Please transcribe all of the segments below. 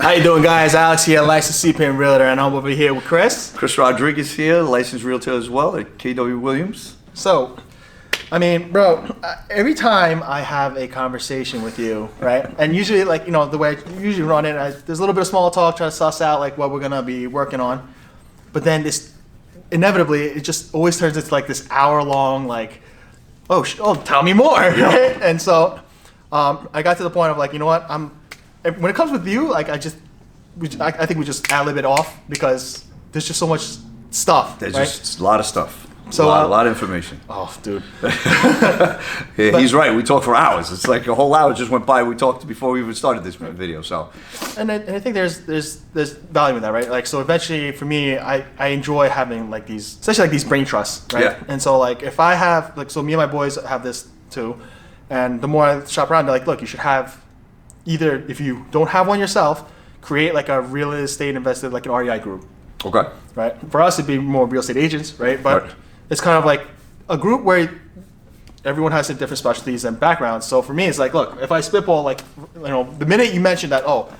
How you doing, guys? Alex here, licensed CPM Realtor, and I'm over here with Chris. Chris Rodriguez here, licensed realtor as well at KW Williams. So, I mean, bro, every time I have a conversation with you, right? And usually, like, you know, the way I usually run it, there's a little bit of small talk, trying to suss out, like, what we're going to be working on. But then this, inevitably, it just always turns into, like, this hour-long, like, oh, tell me more, right? And so I got to the point of, like, you know what, when it comes with you, like, I think we just ad-lib it off because there's just so much stuff. There's right? just a lot of stuff. So, a lot of information. Oh, dude. Yeah, he's right. We talked for hours. It's like a whole hour just went by. We talked before we even started this video. So, and I think there's value in that, right? Like, so eventually, for me, I enjoy having like these, especially like these brain trusts, right? Yeah. And so like if I have like, so me and my boys have this too, and the more I shop around, they're like, look, you should have either, if you don't have one yourself, create like a real estate invested like an REI group. okay. Right. For us, it'd be more real estate agents, right? But Right. it's kind of like a group where everyone has some different specialties and backgrounds. So for me, it's like, look, if I spitball, like, you know, the minute you mentioned that, oh,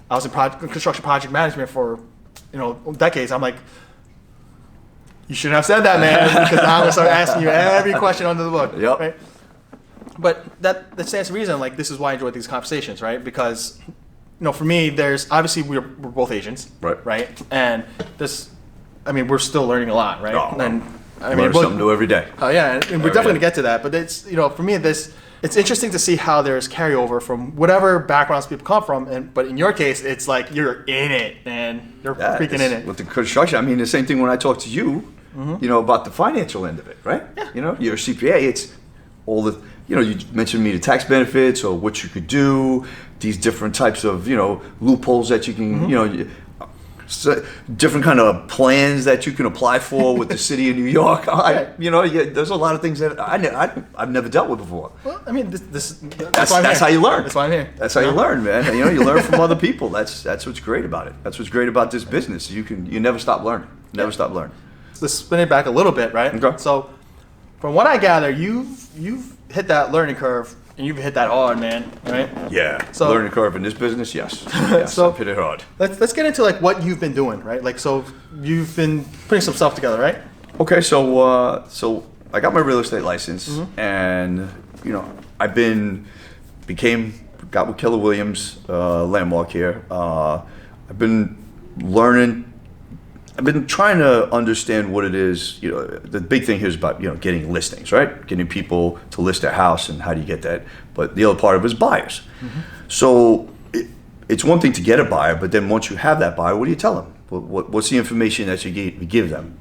I was in construction project management for, you know, decades, I'm like, you shouldn't have said that, man, because now I'm gonna start asking you every question under the book. Yep. Right? But that stands to reason. Like, this is why I enjoy these conversations, right? Because, you know, for me, there's obviously we're both agents, Right. Right, and this, I mean, we're still learning a lot, right? Oh, and I Learn something new every day. Oh yeah, and we're Every definitely gonna day. get to that. But it's, you know, for me, it's interesting to see how there's carryover from whatever backgrounds people come from. But in your case, it's like you're in it, man. You're freaking in it. With the construction, I mean, the same thing when I talk to you, you know, about the financial end of it, right? Yeah. You know, you're a CPA. It's all the, you know, you mentioned to me the tax benefits or what you could do, these different types of, you know, loopholes that you can, you know, so different kind of plans that you can apply for with the city of New York. You know, there's a lot of things that I've never dealt with before. Well, I mean, that's That's how you learn. That's why I'm here. That's how you learn, man. And, you know, you learn from other people. That's what's great about it. That's what's great about this business. You never stop learning. Never stop learning. Let's spin it back a little bit, right? Okay. So, from what I gather, you've hit that learning curve and you've hit that hard, man. Right? Yeah. So- Learning curve in this business, yes. Yes, So- I've hit it hard. Let's get into like what you've been doing, right? Like, so you've been putting some stuff together, right? Okay, so I got my real estate license, and you know, got with Keller Williams, landmark here. I've been learning. I've been trying to understand what it is. You know, the big thing here is about, you know, getting listings, right? Getting people to list their house, and how do you get that? But the other part of it is buyers. So it's one thing to get a buyer, but then once you have that buyer, what do you tell them? What's the information that you give them?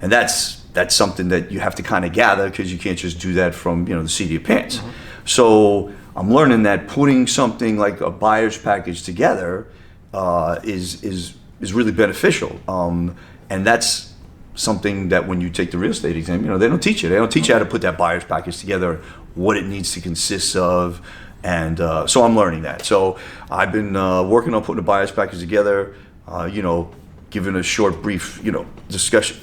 And that's something that you have to kind of gather, because you can't just do that from, you know, the seat of your pants. So I'm learning that putting something like a buyer's package together is really beneficial. And that's something that when you take the real estate exam, you know, they don't teach you. They don't teach you how to put that buyer's package together, what it needs to consist of. And so I'm learning that. So I've been working on putting a buyer's package together, you know, giving a short, brief, you know, discussion,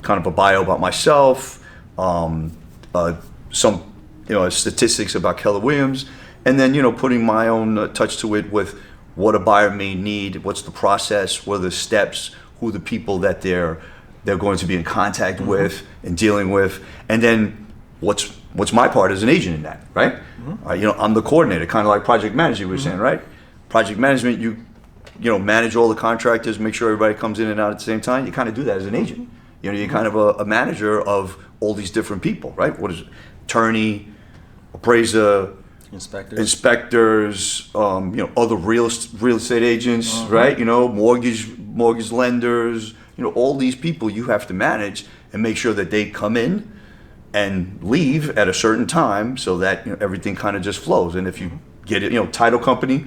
kind of a bio about myself, some, you know, statistics about Keller Williams, and then, you know, putting my own touch to it with what a buyer may need, what's the process, what are the steps, who are the people that they're going to be in contact with and dealing with, and then what's my part as an agent in that, right? You know, I'm the coordinator, kind of like project manager, you were saying, right? Project management, you know, manage all the contractors, make sure everybody comes in and out at the same time. You kind of do that as an agent. You know, you're kind of a manager of all these different people, right? What is it? Attorney, appraiser, inspectors, you know, other real estate agents, right? You know, mortgage lenders, you know, all these people you have to manage and make sure that they come in and leave at a certain time, so that, you know, everything kind of just flows. And if you get it, you know, title company,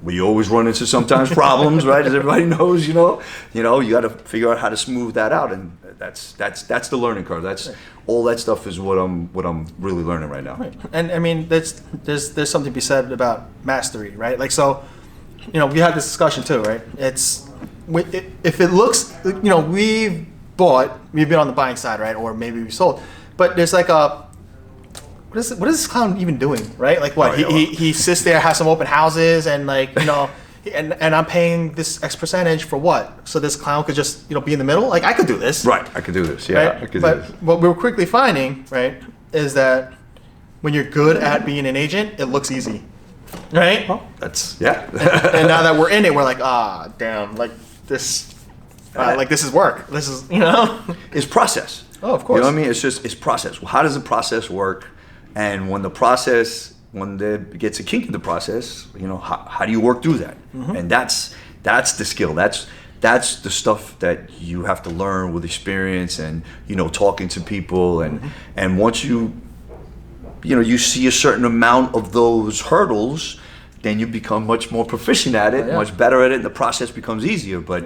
we always run into sometimes problems, right? As everybody knows, you know, you got to figure out how to smooth that out, and that's the learning curve. That's all that stuff is what I'm really learning right now. Right. And I mean, there's something to be said about mastery, right? Like, so, you know, we had this discussion too, right? If it looks, you know, we've been on the buying side, right? Or maybe we sold, but there's like what is this clown even doing, right? Like, what, he sits there, has some open houses, and, like, you know, and I'm paying this X percentage for what? So this clown could just, be in the middle? Like, I could do this. Right, I could do this. Yeah, Right? I could do But this. what we were quickly finding, right, is that when you're good at being an agent, it looks easy. Right? That's, yeah. And now that we're in it, we're like, damn, like this is work. This is, It's process. Oh, of course. You know what I mean? It's process. How does the process work? And when there gets a kink in the process, how do you work through that? Mm-hmm. And that's the skill. That's the stuff that you have to learn with experience and, talking to people. And, and once you see a certain amount of those hurdles, then you become much more proficient at it, much better at it, and the process becomes easier. But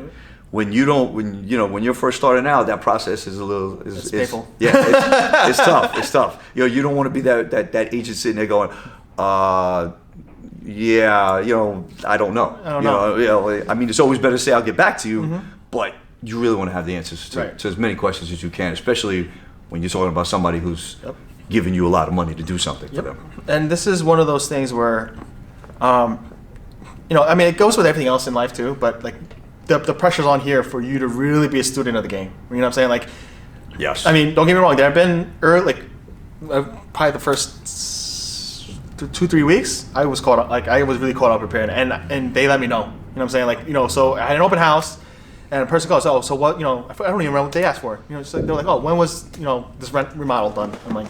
when you're first starting out, that process is a little, it's painful. Yeah, it's tough. It's tough. You don't want to be that agent sitting there going, I don't know. I don't know. I mean, it's always better to say I'll get back to you, but you really want to have the answers to as many questions as you can, especially when you're talking about somebody who's giving you a lot of money to do something for them. And this is one of those things where, it goes with everything else in life too, but like the pressure's on here for you to really be a student of the game. You know what I'm saying? Like, yes. I mean, don't get me wrong. There have been probably the first 2-3 weeks, I was really caught up preparing, and they let me know. You know what I'm saying? Like, so I had an open house, and a person goes, so what? I don't even remember what they asked for. So they're like, when was this remodel done? I'm like,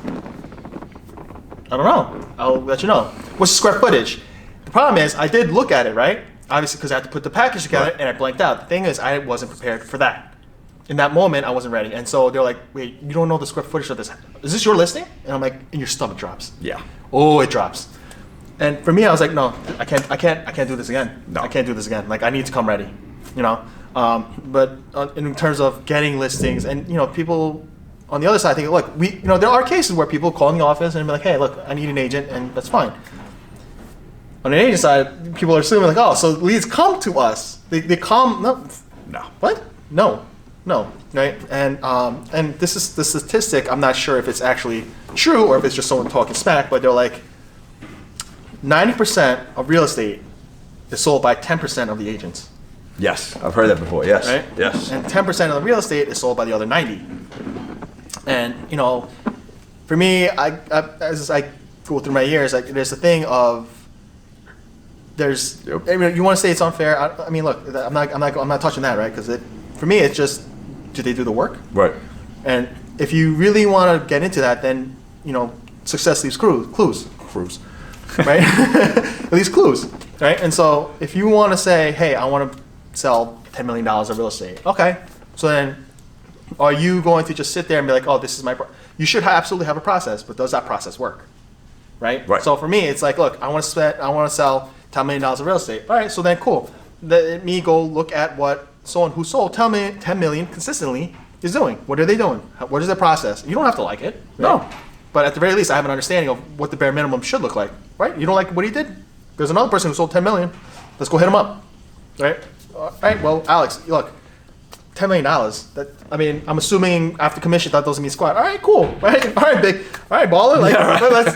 I don't know. I'll let you know. What's the square footage? The problem is, I did look at it, right? Obviously, because I had to put the package together, and I blanked out. The thing is, I wasn't prepared for that. In that moment, I wasn't ready. And so they're like, wait, you don't know the square footage of this. Is this your listing? And I'm like, and your stomach drops. Yeah. Oh, it drops. And for me, I was like, no, I can't do this again. No. I can't do this again. Like, I need to come ready, But in terms of getting listings, and people on the other side think, look, there are cases where people call in the office and be like, hey, look, I need an agent, and that's fine. On the agent side, people are assuming like, oh, so leads come to us. They come. No. What? No, right? And this is the statistic. I'm not sure if it's actually true or if it's just someone talking smack, but they're like 90% of real estate is sold by 10% of the agents. Yes, I've heard that before. Yes. Right? Yes. And 10% of the real estate is sold by the other 90. And for me, as I go through my years, like there's a thing of Yep. I mean, you want to say it's unfair? I mean, look, I'm not touching that, right? Because for me, it's just, did they do the work? Right. And if you really want to get into that, then success leaves clues, right? It leaves clues, right? And so if you want to say, hey, I want to sell $10 million of real estate, okay. So then, are you going to just sit there and be like, oh, this is my? You should absolutely have a process, but does that process work? Right. Right. So for me, it's like, look, I want to sell $10 million of real estate. All right, so then cool. Let me go look at what someone who sold $10 million consistently is doing. What are they doing? What is their process? You don't have to like it. Right? No. But at the very least, I have an understanding of what the bare minimum should look like. Right? You don't like what he did? There's another person who sold $10 million. Let's go hit him up. Right? All right, well, Alex, look, $10 million. I'm assuming after commission that doesn't mean squat. All right, cool. All right, big. All right, baller. Like,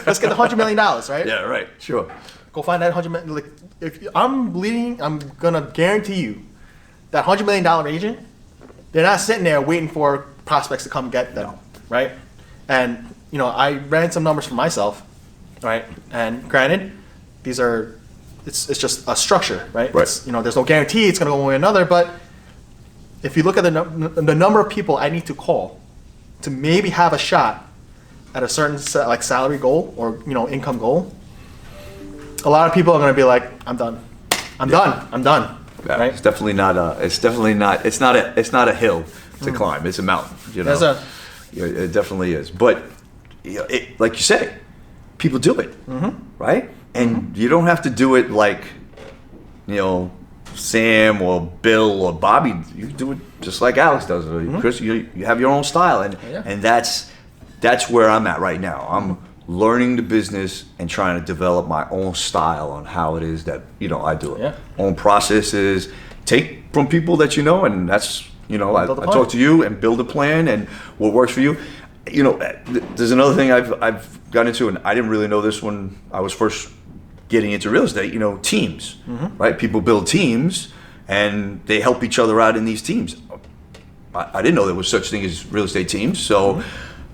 let's get the $100 million, right? Yeah. Right. Sure. Go find that $100 million. Like, if I'm bleeding, I'm gonna guarantee you that $100 million agent. They're not sitting there waiting for prospects to come get them, right? And I ran some numbers for myself, right? And granted, it's just a structure, right? Right. There's no guarantee it's gonna go one way or another. But if you look at the number of people I need to call to maybe have a shot at a certain salary goal or income goal, a lot of people are going to be like, I'm done. I'm done. Yeah, right? It's definitely not a hill to climb. It's a mountain. It definitely is. But like you say, people do it, right? And you don't have to do it like Sam or Bill or Bobby. You do it just like Alex does. Chris, you have your own style, and that's where I'm at right now. I'm learning the business and trying to develop my own style on how it is that I do it. Own processes, take from people that and that's I talk to you and build a plan and what works for you. There's another thing I've gotten into, and I didn't really know this when I was first getting into real estate, teams, right? People build teams and they help each other out in these teams. I didn't know there was such thing as real estate teams. So,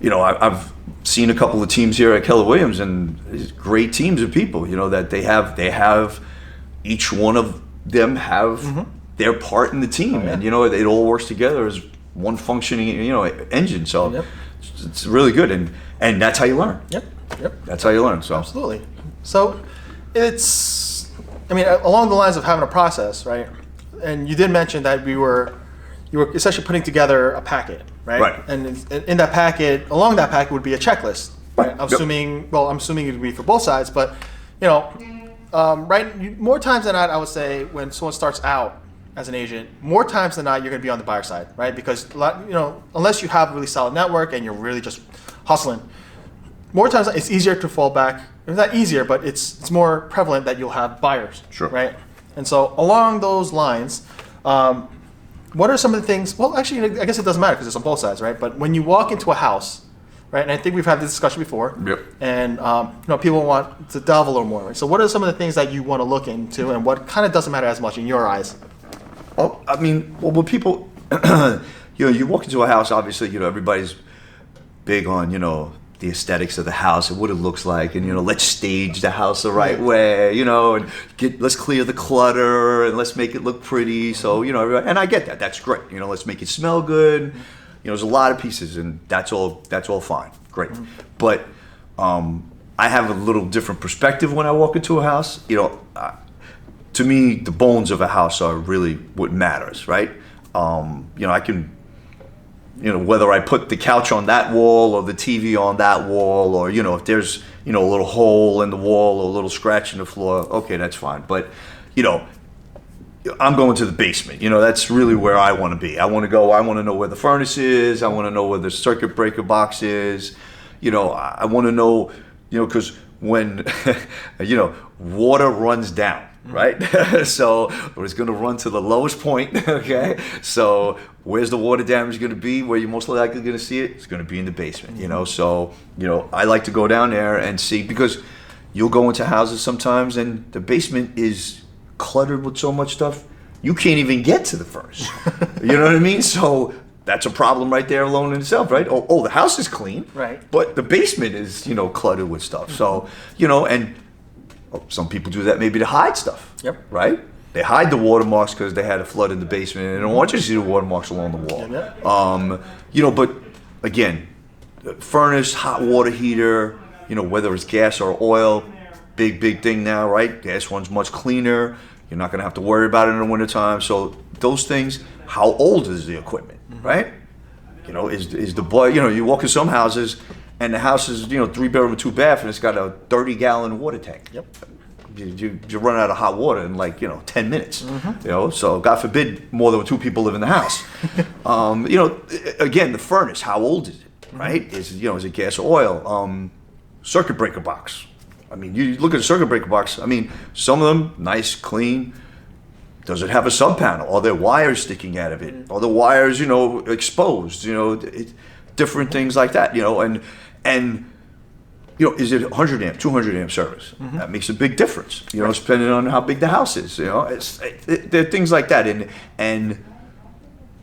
I've seen a couple of teams here at Keller Williams, and it's great teams of people, that they have each one of them have their part in the team, and it all works together as one functioning engine. So it's really good, and that's how you learn. Yep. That's how you learn. So absolutely. So it's, along the lines of having a process, right? And you did mention that you were essentially putting together a packet, right? Right. And in that packet, along that packet would be a checklist. Right. I'm Yep. assuming it would be for both sides, but more times than not, I would say when someone starts out as an agent, more times than not, you're going to be on the buyer side, right? Because unless you have a really solid network and you're really just hustling, more times it's easier to fall back. It's not easier, but it's more prevalent that you'll have buyers, Sure. right? And so along those lines, what are some of the things? Well, actually, I guess it doesn't matter because it's on both sides, right? But when you walk into a house, right, and I think we've had this discussion before, Yep. and people want to delve a little more, right? So what are some of the things that you want to look into, and what kind of doesn't matter as much in your eyes? Oh, when people, you walk into a house, obviously, everybody's big on, the aesthetics of the house and what it looks like, and let's stage the house the right way, and let's clear the clutter and let's make it look pretty. So everybody, and I get that. That's great. Let's make it smell good. There's a lot of pieces, and that's all fine, great. But I have a little different perspective when I walk into a house. To me, the bones of a house are really what matters, right? I can. Whether I put the couch on that wall or the TV on that wall, or, if there's, a little hole in the wall or a little scratch in the floor, okay, that's fine. But, I'm going to the basement. That's really where I want to be. I want to know where the furnace is. I want to know where the circuit breaker box is. I want to know, because when, water runs down, right? So it's going to run to the lowest point, okay? So where's the water damage going to be? Where you're most likely going to see it? It's going to be in the basement, So, I like to go down there and see, because you'll go into houses sometimes and the basement is cluttered with so much stuff, you can't even get to the furnace. You know what I mean? So that's a problem right there alone in itself, right? Oh, the house is clean, right? But the basement is, cluttered with stuff. So, and some people do that maybe to hide stuff. Yep. Right? They hide the watermarks because they had a flood in the basement, and they don't want you to see the watermarks along the wall. Yep. But again, furnace, hot water heater, whether it's gas or oil, big thing now, right? Gas one's much cleaner. You're not going to have to worry about it in the wintertime. So those things, how old is the equipment, right? Is the boy, you walk in some houses and the house is, 3-bedroom, 2-bath, and it's got a 30-gallon water tank. Yep. You run out of hot water in 10 minutes. So God forbid more than 2 people live in the house. Again, the furnace, how old is it, right? Is it gas or oil? Circuit breaker box. You look at a circuit breaker box. Some of them nice, clean. Does it have a sub panel? Are there wires sticking out of it? Are the wires, exposed? Different things like that. And is it 100 amp, 200 amp service? That makes a big difference. Depending on how big the house is. There are things like that. And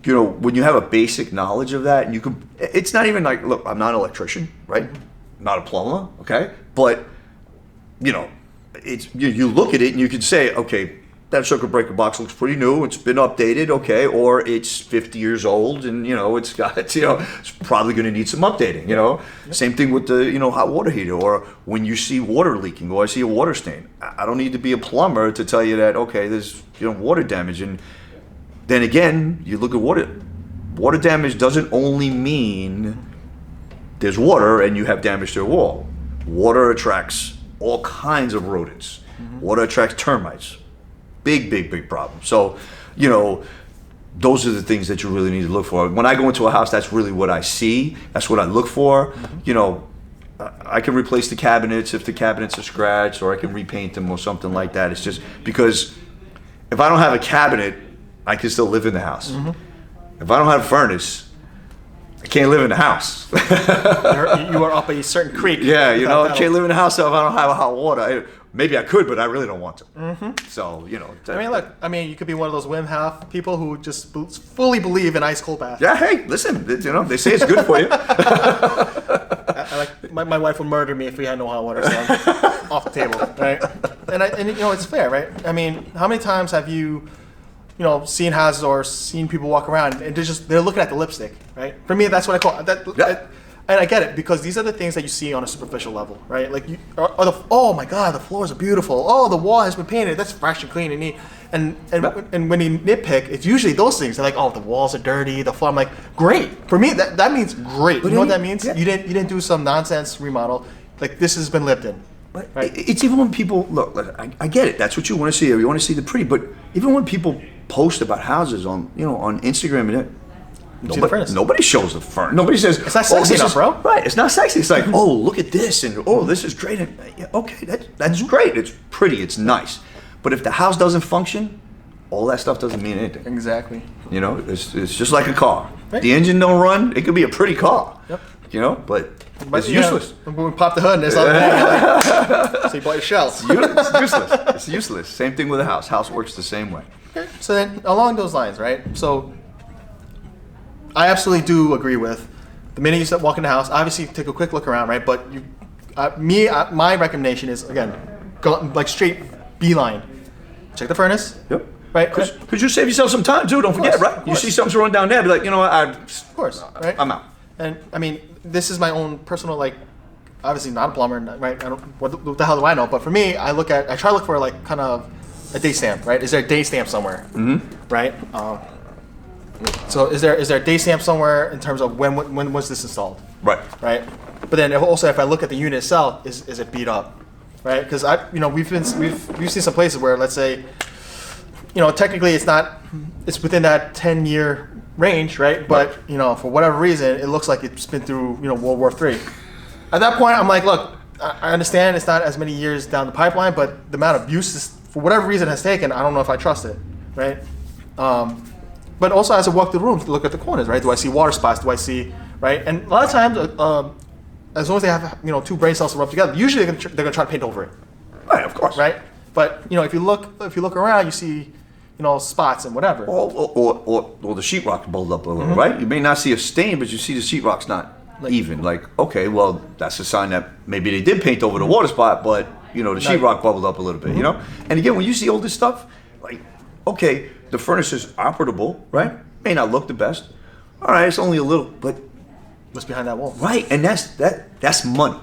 when you have a basic knowledge of that, and you can. It's not even like, look, I'm not an electrician, right? I'm not a plumber, okay? But it's you look at it and you can say, okay, that circuit breaker box looks pretty new. It's been updated, okay, or it's 50 years old and it's got it's probably going to need some updating. Same thing with the hot water heater, or when you see water leaking, or I see a water stain. I don't need to be a plumber to tell you that, okay, there's water damage. And then again, you look at water damage doesn't only mean there's water and you have damage to a wall. Water attracts all kinds of rodents. Water attracts termites. Big problem. So, those are the things that you really need to look for. When I go into a house, that's really what I see. That's what I look for. I can replace the cabinets if the cabinets are scratched, or I can repaint them or something like that. It's just because if I don't have a cabinet, I can still live in the house. If I don't have a furnace, I can't live in the house. You are up a certain creek. Yeah, I can't live in the house if I don't have hot water. maybe I could, but I really don't want to. Mm-hmm. So, you know. I mean, look, you could be one of those Wim Hof people who just fully believe in ice cold bath. Yeah, hey, listen, you know, they say it's good for you. My wife would murder me if we had no hot water, so I'm off the table, right? And you know, it's fair, right? I mean, how many times have you seen houses or seen people walk around and they're looking at the lipstick, right? For me, that's what I call that. Yeah. And I get it, because these are the things that you see on a superficial level, right? Like, oh my God, the floors are beautiful. Oh, the wall has been painted. That's fresh and clean and neat. And when you nitpick, it's usually those things. They're like, oh, the walls are dirty. The floor. I'm like, great. For me, that means great. You know what that means? Yeah. You didn't do some nonsense remodel. Like, this has been lived in. Right? It's even when people look. I get it. That's what you want to see. You want to see the pretty. But even when people post about houses on Instagram and it. Nobody shows the furniture. Nobody says it's not sexy enough, bro. Right, it's not sexy. It's like, oh, look at this, and oh, this is great. And, yeah, okay, that's great. It's pretty. It's nice. But if the house doesn't function, all that stuff doesn't mean anything. Exactly. You know, it's just like a car. Right. The engine don't run. It could be a pretty car. Yep. You know, but it's useless. When we pop the hood and there's like, so you bought your shell. It's useless. It's useless. Same thing with a house. House works the same way. Okay. So then, along those lines, right? So I absolutely do agree with the minute you start walking the house. Obviously, take a quick look around, right? But my recommendation is, again, go like straight beeline. Check the furnace. Yep. Right. Because you save yourself some time too. Don't forget, right? You see something's wrong down there, be like, you know what? Of course, right? I'm out. And I mean, this is my own personal, like, obviously not a plumber, right? I don't. What the hell do I know? But for me, I try to look for like kind of a date stamp, right? Is there a date stamp somewhere? Mm-hmm. Right. So is there a date stamp somewhere in terms of when was this installed? Right. Right. But then also, if I look at the unit itself, is it beat up? Right. Because we've seen some places where, let's say, technically it's within that 10-year range, right? But for whatever reason, it looks like it's been through World War III. At that point, I'm like, look, I understand it's not as many years down the pipeline, but the amount of abuse for whatever reason has taken, I don't know if I trust it, right? But also, as I walk through the rooms, look at the corners, right? Do I see water spots? Do I see, right? And a lot of times, as long as they have two brain cells to rub together, usually they're gonna try to paint over it. Right, of course. Right. But if you look around, you see spots and whatever. Or the sheetrock's bowled up a little, right? You may not see a stain, but you see the sheetrock's not even. Like, okay, well, that's a sign that maybe they did paint over the water spot, but the sheetrock bubbled up a little bit, And again, when you see all this stuff, like, okay, the furnace is operable, right? May not look the best. All right, it's only a little, but what's behind that wall? Right, and that's money,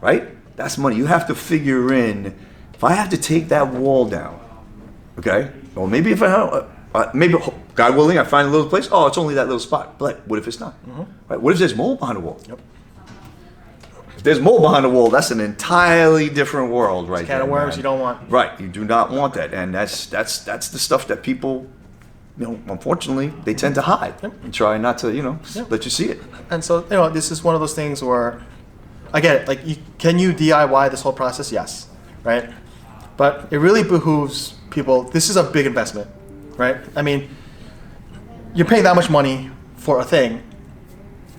right? That's money. You have to figure in, if I have to take that wall down, okay? Or maybe if maybe God willing, I find a little place. Oh, it's only that little spot. But what if it's not? Right? What if there's mold behind the wall? Yep. If there's mold behind the wall, that's an entirely different world, right? It's a can of worms you don't want. Right, you do not want that, and that's the stuff that people, unfortunately, they tend to hide and try not to, let you see it. And so, this is one of those things where, I get it. Like, can you DIY this whole process? Yes, right. But it really behooves people. This is a big investment, right? I mean, you're paying that much money for a thing.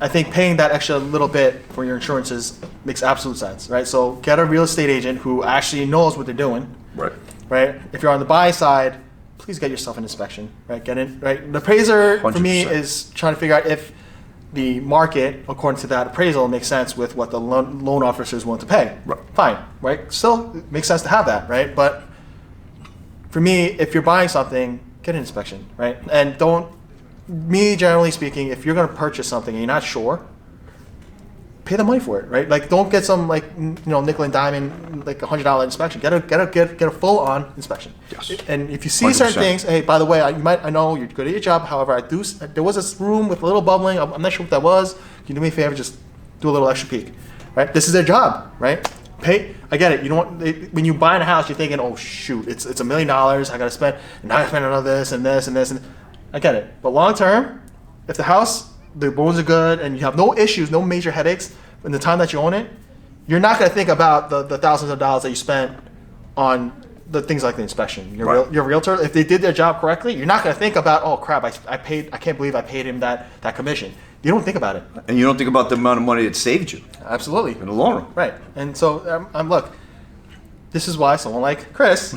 I think paying that extra little bit for your insurances makes absolute sense, right? So get a real estate agent who actually knows what they're doing. Right. Right. If you're on the buy side, please get yourself an inspection. Right. Get in. Right. The appraiser 100%. For me is trying to figure out if the market, according to that appraisal, makes sense with what the loan officer is willing to pay. Right. Fine. Right. Still, it makes sense to have that. Right. But for me, if you're buying something, get an inspection. Right. And me, generally speaking, if you're going to purchase something and you're not sure, pay the money for it, right? Like, don't get some nickel and diamond like $100 inspection. Get a full on inspection. Yes. And if you see 100%. certain things, hey, by the way, I know you're good at your job. However, there was this room with a little bubbling. I'm not sure what that was. Can you do me a favor? Just do a little extra peek, right? This is their job, right? Pay. I get it. You don't. When you buy a house, you're thinking, oh shoot, it's $1 million. I got to spend. And now I spend another this and this and this and. I get it. But long term, if the house, the bones are good and you have no issues, no major headaches in the time that you own it, you're not going to think about the thousands of dollars that you spent on the things like the inspection. Your realtor, if they did their job correctly, you're not going to think about, oh crap, I can't believe I paid him that commission. You don't think about it. And you don't think about the amount of money it saved you. Absolutely. In the long run. Right. And so, look, this is why someone like Chris,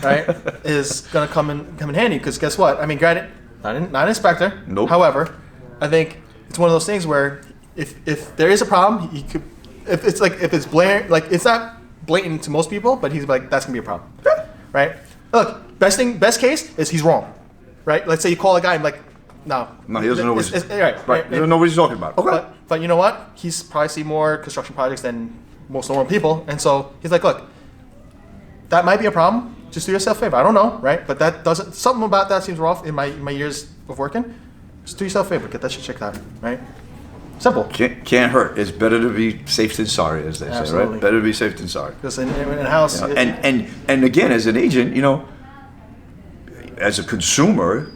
right, is gonna come in handy. Because guess what? I mean, granted, not an inspector. Nope. However, I think it's one of those things where if there is a problem, he could. If it's blatant, like it's not blatant to most people, but he's like, that's gonna be a problem, right? Look, best case is he's wrong, right? Let's say you call a guy and like, no, he doesn't know what he's right. He doesn't know what he's talking about. Okay. But you know what? He's probably seen more construction projects than most normal people, and so he's like, look, that might be a problem. Just do yourself a favor. I don't know, right? But that doesn't. Something about that seems rough in my years of working. Just do yourself a favor. Get that shit checked out, right? Simple. Can't hurt. It's better to be safe than sorry, as they say, right? Better to be safe than sorry. Because in a house, and again, as an agent, you know, as a consumer,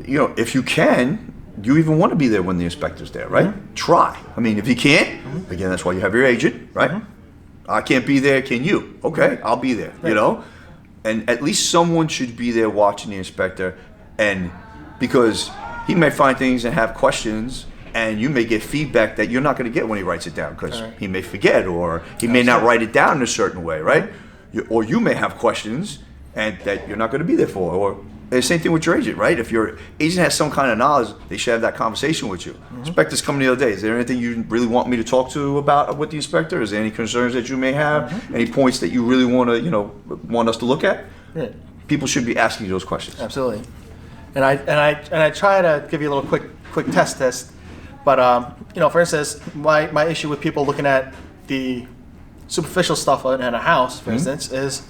you know, if you can, you even want to be there when the inspector's there, right? Try. I mean, if you can't, again, that's why you have your agent, right? I can't be there. Can you? Okay, I'll be there. You know, and at least someone should be there watching the inspector, and because he may find things and have questions. And you may get feedback that you're not going to get when he writes it down because he may forget or he may not write it down in a certain way, right? Or you may have questions and that you're not going to be there for. Or the same thing with your agent, right? If your agent has some kind of knowledge, they should have that conversation with you. Inspector's coming the other day. Is there anything you really want me to talk to about with the inspector? Is there any concerns that you may have? Any points that you really want to, want us to look at? People should be asking you those questions. Absolutely. And I try to give you a little quick test. But for instance, my issue with people looking at the superficial stuff in a house, for instance, is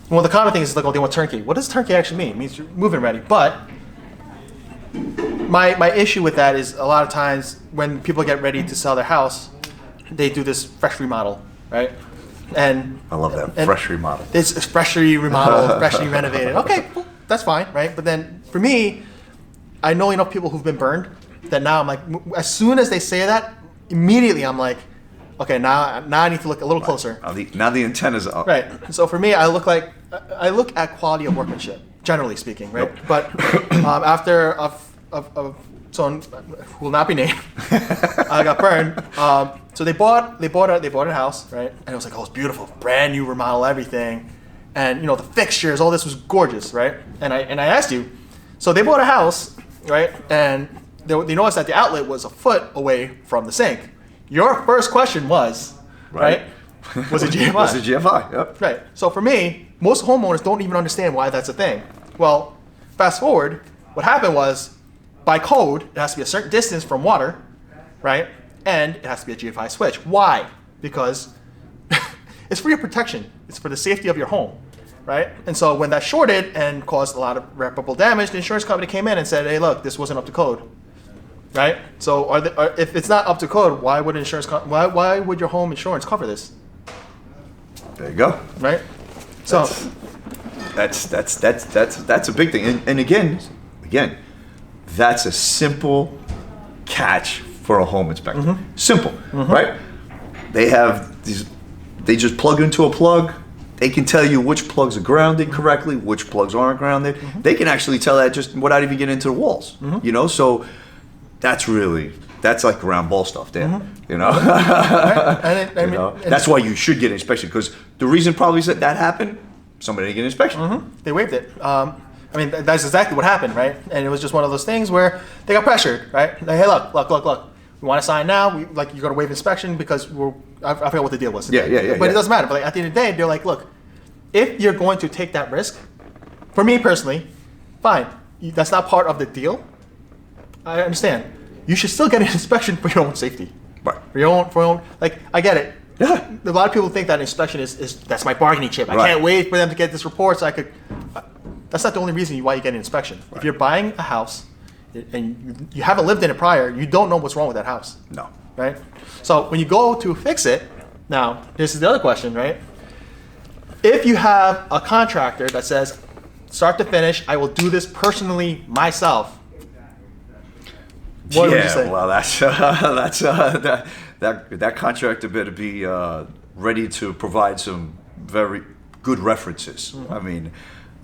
one of the common things is like, oh, they want turnkey. What does turnkey actually mean? It means you're moving ready. But my issue with that is a lot of times when people get ready to sell their house, they do this fresh remodel, right? And I love that fresh remodel. It's freshly remodeled, freshly renovated. Okay, well, that's fine, right? But then for me, I know enough people who've been burned. That now I'm like, as soon as they say that, immediately I'm like, okay, now I need to look a little closer. Now the antenna's up. Right. So for me, I look at quality of workmanship, generally speaking, right? Yep. But after someone who will not be named, I got burned. So they bought a house, right? And it was like, oh, it's beautiful, brand new remodel, everything, and the fixtures, all this was gorgeous, right? And I asked you, so they bought a house, right? And they noticed that the outlet was a foot away from the sink. Your first question was, right? Was it GFI? Was it GFI? Yep. Right. So for me, most homeowners don't even understand why that's a thing. Well, fast forward, what happened was, by code, it has to be a certain distance from water, right? And it has to be a GFI switch. Why? Because it's for your protection. It's for the safety of your home, right? And so when that shorted and caused a lot of irreparable damage, the insurance company came in and said, hey, look, this wasn't up to code. Right. So, if it's not up to code, why would why would your home insurance cover this? There you go. Right. So that's a big thing. And again, that's a simple catch for a home inspector. Simple, right? They have these. They just plug into a plug. They can tell you which plugs are grounded correctly, which plugs aren't grounded. They can actually tell that just without even getting into the walls. So. That's like ground ball stuff there, Right. That's why you should get an inspection, because the reason probably that happened, somebody didn't get an inspection. They waived it. That's exactly what happened, right? And it was just one of those things where they got pressured, right? Like, hey, look. We want to sign now. You got to waive inspection because I forgot what the deal was. Yeah. But it doesn't matter. But at the end of the day, they're like, look, if you're going to take that risk, for me personally, fine. That's not part of the deal. I understand. You should still get an inspection for your own safety. Right. For your own. Like, I get it. Yeah. A lot of people think that inspection is that's my bargaining chip. I can't wait for them to get this report so I could. That's not the only reason why you get an inspection. Right. If you're buying a house and you haven't lived in it prior, you don't know what's wrong with that house. No. Right. So when you go to fix it, now this is the other question, right? If you have a contractor that says, start to finish, I will do this personally myself. What would you say? Well, that contractor better be ready to provide some very good references. I mean,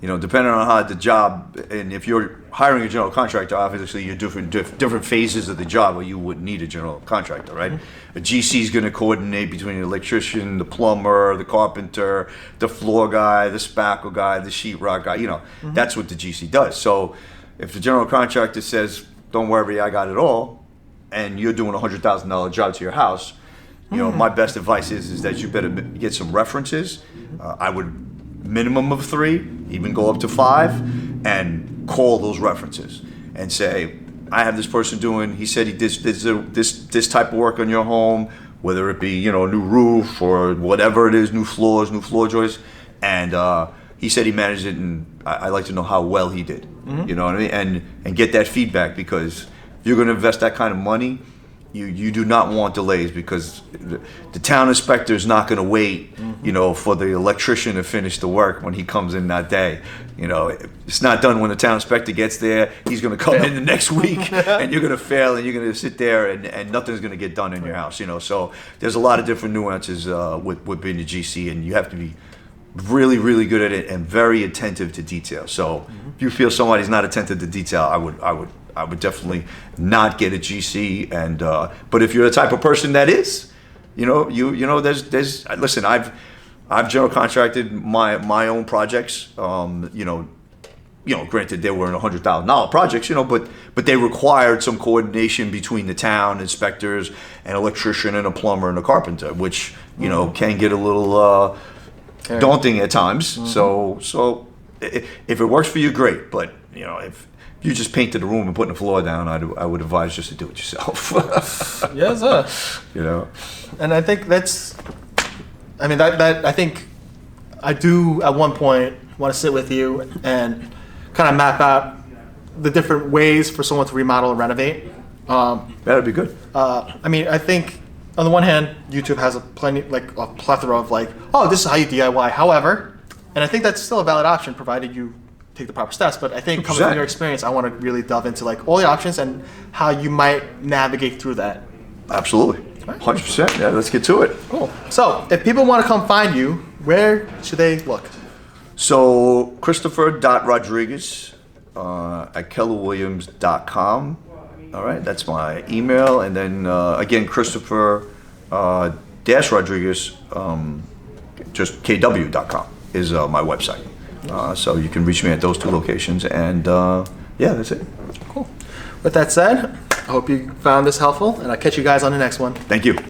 You know, depending on how the job, and if you're hiring a general contractor, obviously you're different phases of the job where you would need a general contractor, right? A GC is going to coordinate between the electrician, the plumber, the carpenter, the floor guy, the spackle guy, the sheetrock guy. You know, that's what the GC does. So if the general contractor says, "Don't worry, I got it all," and you're doing a $100,000 job to your house, you know, my best advice is that you better get some references. I would minimum of 3, even go up to 5, and call those references and say, I have this person doing, he said he did this type of work on your home, whether it be, you know, a new roof or whatever it is, new floors, new floor joists, and he said he managed it, and I like to know how well he did. You know what I mean? And get that feedback, because if you're going to invest that kind of money, you do not want delays, because the town inspector is not going to wait, you know, for the electrician to finish the work when he comes in that day. You know, it's not done when the town inspector gets there. He's going to come in the next week, and you're going to fail, and you're going to sit there, and nothing's going to get done in your house. You know, so there's a lot of different nuances with being a GC, and you have to be really, really good at it and very attentive to detail. So if you feel somebody's not attentive to detail, I would definitely not get a GC. And but if you're the type of person that is, you know, there's listen, I've general contracted my own projects. You know, granted they weren't $100,000 projects, you know, but they required some coordination between the town inspectors, an electrician, and a plumber and a carpenter, which you know can get a little daunting at times. So if it works for you, great. But you know, if you just painted the room and putting the floor down, I would advise just to do it yourself. Yes, sir. You know, and I think I think I do at one point want to sit with you and kind of map out the different ways for someone to remodel and renovate. That'd be good. I mean, I think on the one hand, YouTube has a plethora of oh, this is how you DIY. However, and I think that's still a valid option provided you take the proper steps. But I think coming from your experience, I want to really delve into all the options and how you might navigate through that. Absolutely. 100%. Yeah, let's get to it. Cool. So if people want to come find you, where should they look? So Christopher.Rodriguez at kellerwilliams.com. All right, that's my email. And then again, Christopher Rodriguez, just kw.com is my website. So you can reach me at those 2 locations. And yeah, that's it. Cool. With that said, I hope you found this helpful, and I'll catch you guys on the next one. Thank you.